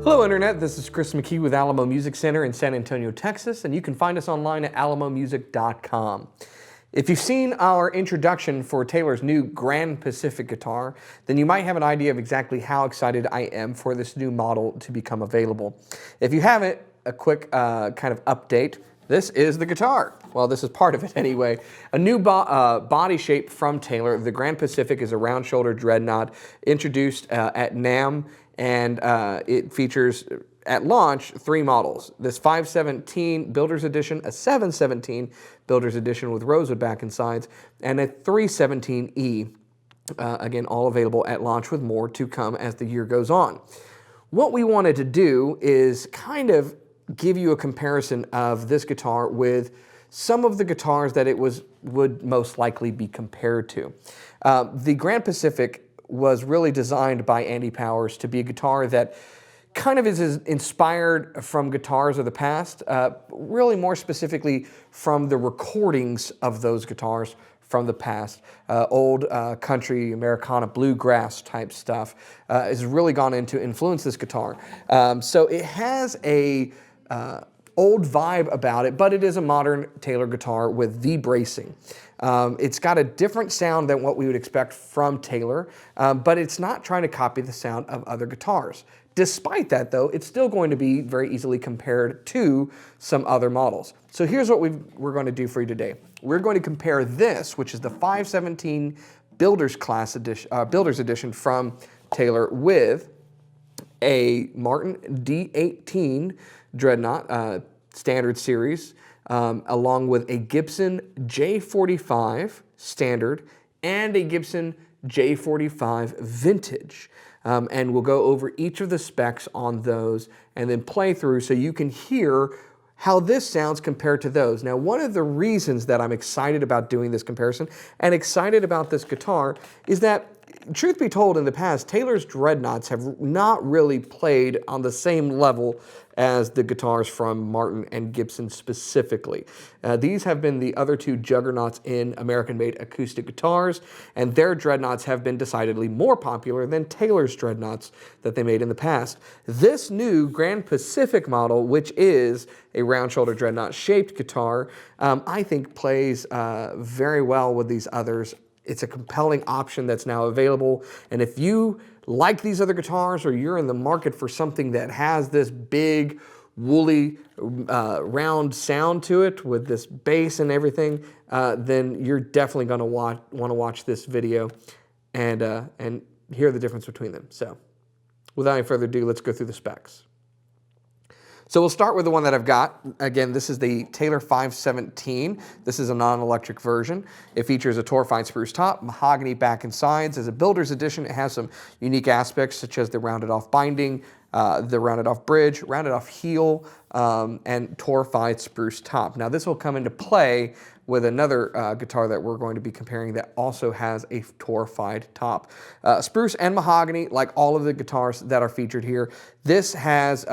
Hello Internet, this is Chris McKee with Alamo Music Center in San Antonio, Texas, and you can find us online at alamomusic.com. If you've seen our introduction for Taylor's new Grand Pacific guitar, then you might have an idea of exactly how excited I am for this new model to become available. If you haven't, a quick kind of update. This is the guitar. Well, this is part of it anyway. A new body shape from Taylor. The Grand Pacific is a round shoulder dreadnought introduced at NAMM, and it features at launch 3 models. This 517 Builder's Edition, a 717 Builder's Edition with rosewood back and sides, and a 317E. Again, all available at launch with more to come as the year goes on. What we wanted to do is kind of give you a comparison of this guitar with some of the guitars that it would most likely be compared to. The Grand Pacific was really designed by Andy Powers to be a guitar that kind of is inspired from guitars of the past, really more specifically from the recordings of those guitars from the past. Old country, Americana, bluegrass type stuff has really gone into influence this guitar. So it has a old vibe about it, but it is a modern Taylor guitar with V-bracing. It's got a different sound than what we would expect from Taylor, but it's not trying to copy the sound of other guitars. Despite that, though, it's still going to be very easily compared to some other models. So here's what we're going to do for you today. We're going to compare this, which is the 517 Builder's Edition from Taylor, with a Martin D18 Dreadnought Standard Series, along with a Gibson J45 Standard and a Gibson J45 Vintage. And we'll go over each of the specs on those and then play through so you can hear how this sounds compared to those. Now, one of the reasons that I'm excited about doing this comparison and excited about this guitar is that, truth be told, in the past, Taylor's dreadnoughts have not really played on the same level as the guitars from Martin and Gibson specifically. These have been the other two juggernauts in American-made acoustic guitars, and their dreadnoughts have been decidedly more popular than Taylor's dreadnoughts that they made in the past. This new Grand Pacific model, which is a round shoulder dreadnought shaped guitar, I think plays very well with these others. It's a compelling option that's now available, and if you like these other guitars, or you're in the market for something that has this big, woolly, round sound to it with this bass and everything, then you're definitely going to want to watch this video and hear the difference between them. So without any further ado, let's go through the specs. So we'll start with the one that I've got. Again, this is the Taylor 517. This is a non-electric version. It features a torrefied spruce top, mahogany back and sides. As a Builder's Edition, it has some unique aspects such as the rounded off binding, the rounded off bridge, rounded off heel, and torrefied spruce top. Now this will come into play with another guitar that we're going to be comparing that also has a torrefied top. Spruce and mahogany, like all of the guitars that are featured here. This has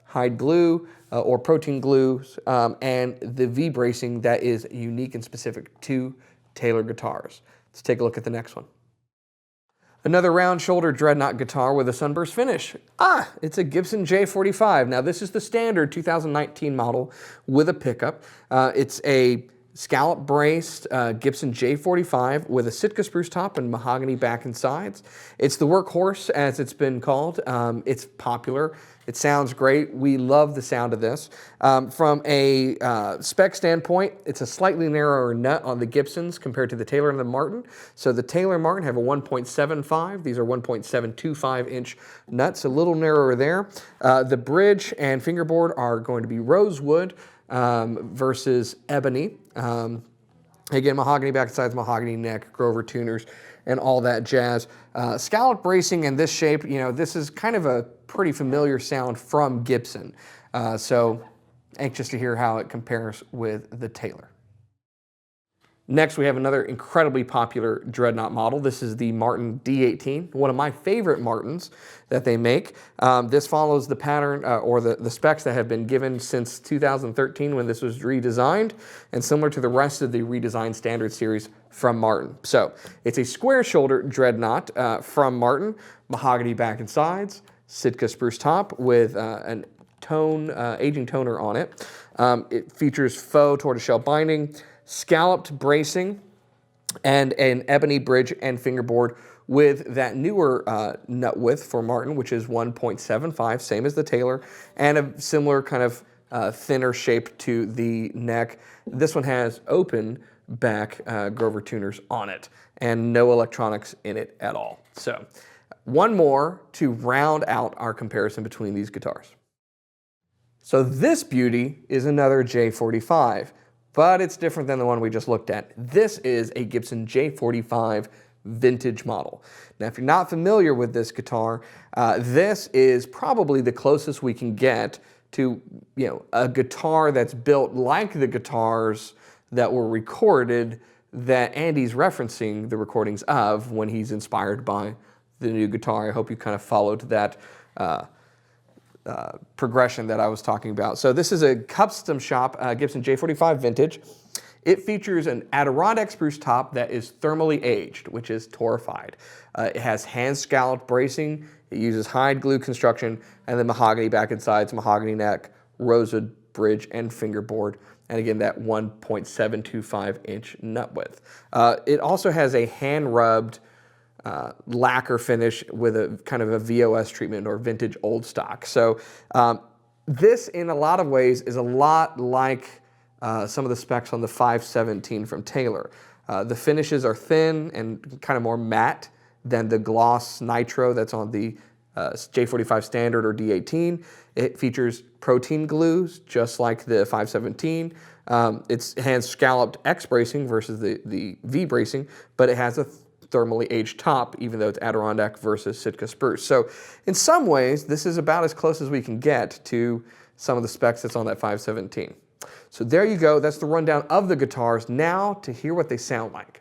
hide glue or protein glue, and the V-bracing that is unique and specific to Taylor guitars. Let's take a look at the next one. Another round shoulder dreadnought guitar with a sunburst finish. It's a Gibson J45. Now this is the standard 2019 model with a pickup. It's a scallop braced Gibson J45 with a Sitka spruce top and mahogany back and sides. It's the workhorse, as it's been called. It's popular. It sounds great. We love the sound of this. From a spec standpoint, it's a slightly narrower nut on the Gibsons compared to the Taylor and the Martin. So the Taylor and Martin have a 1.75. These are 1.725 inch nuts, a little narrower there. The bridge and fingerboard are going to be rosewood versus ebony. Again, mahogany backsides, mahogany neck, Grover tuners, and all that jazz. Scallop bracing in this shape, you know, this is kind of a pretty familiar sound from Gibson. So anxious to hear how it compares with the Taylor. Next, we have another incredibly popular dreadnought model. This is the Martin D18, one of my favorite Martins that they make. This follows the pattern or the specs that have been given since 2013 when this was redesigned, and similar to the rest of the redesigned standard series from Martin. So it's a square shoulder dreadnought from Martin, mahogany back and sides, Sitka spruce top with an aging toner on it. It features faux tortoiseshell binding, scalloped bracing, and an ebony bridge and fingerboard with that newer nut width for Martin, which is 1.75, same as the Taylor, and a similar kind of thinner shape to the neck. This one has open back Grover tuners on it and no electronics in it at all. So one more to round out our comparison between these guitars. So this beauty is another J45, but it's different than the one we just looked at. This is a Gibson J45 vintage model. Now, if you're not familiar with this guitar, this is probably the closest we can get to, a guitar that's built like the guitars that were recorded that Andy's referencing the recordings of when he's inspired by the new guitar. I hope you kind of followed that progression that I was talking about. So this is a custom shop Gibson J45 vintage. It features an Adirondack spruce top that is thermally aged, which is torrefied. It has hand scalloped bracing. It uses hide glue construction, and then mahogany back and sides, mahogany neck, rosewood bridge and fingerboard, and again that 1.725 inch nut width. It also has a hand rubbed lacquer finish with a kind of a VOS treatment or vintage old stock. So this in a lot of ways is a lot like some of the specs on the 517 from Taylor. The finishes are thin and kind of more matte than the gloss nitro that's on the J45 standard or D18. It features protein glues just like the 517. It's hand scalloped X bracing versus the V bracing, but it has a thermally aged top, even though it's Adirondack versus Sitka spruce. So in some ways, this is about as close as we can get to some of the specs that's on that 517. So there you go. That's the rundown of the guitars. Now to hear what they sound like.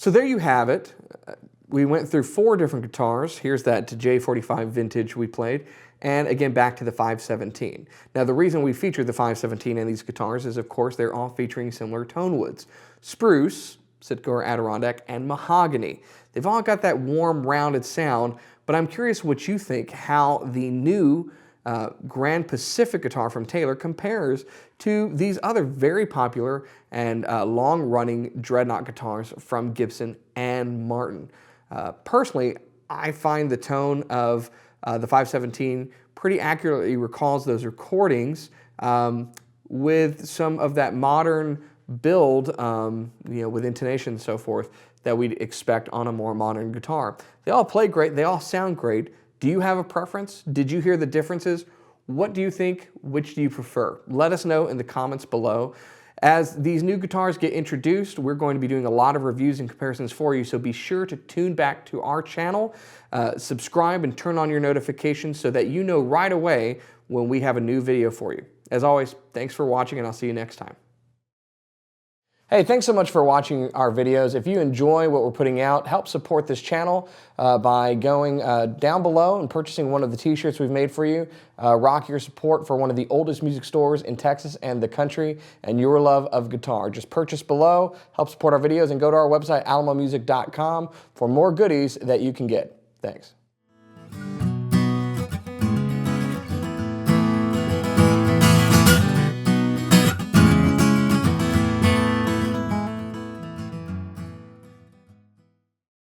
So there you have it. We went through 4 different guitars. Here's that J45 vintage we played, and again back to the 517. Now the reason we featured the 517 in these guitars is of course they're all featuring similar tone woods. Spruce, Sitka or Adirondack, and mahogany. They've all got that warm rounded sound, but I'm curious what you think how the new Grand Pacific guitar from Taylor compares to these other very popular and long-running dreadnought guitars from Gibson and Martin. Personally, I find the tone of the 517 pretty accurately recalls those recordings with some of that modern build, with intonation and so forth that we'd expect on a more modern guitar. They all play great, they all sound great. Do you have a preference? Did you hear the differences? What do you think? Which do you prefer? Let us know in the comments below. As these new guitars get introduced, we're going to be doing a lot of reviews and comparisons for you, so be sure to tune back to our channel, subscribe and turn on your notifications so that you know right away when we have a new video for you. As always, thanks for watching and I'll see you next time. Hey, thanks so much for watching our videos. If you enjoy what we're putting out, help support this channel by going down below and purchasing one of the t-shirts we've made for you. Rock your support for one of the oldest music stores in Texas and the country and your love of guitar. Just purchase below, help support our videos, and go to our website, alamomusic.com, for more goodies that you can get. Thanks.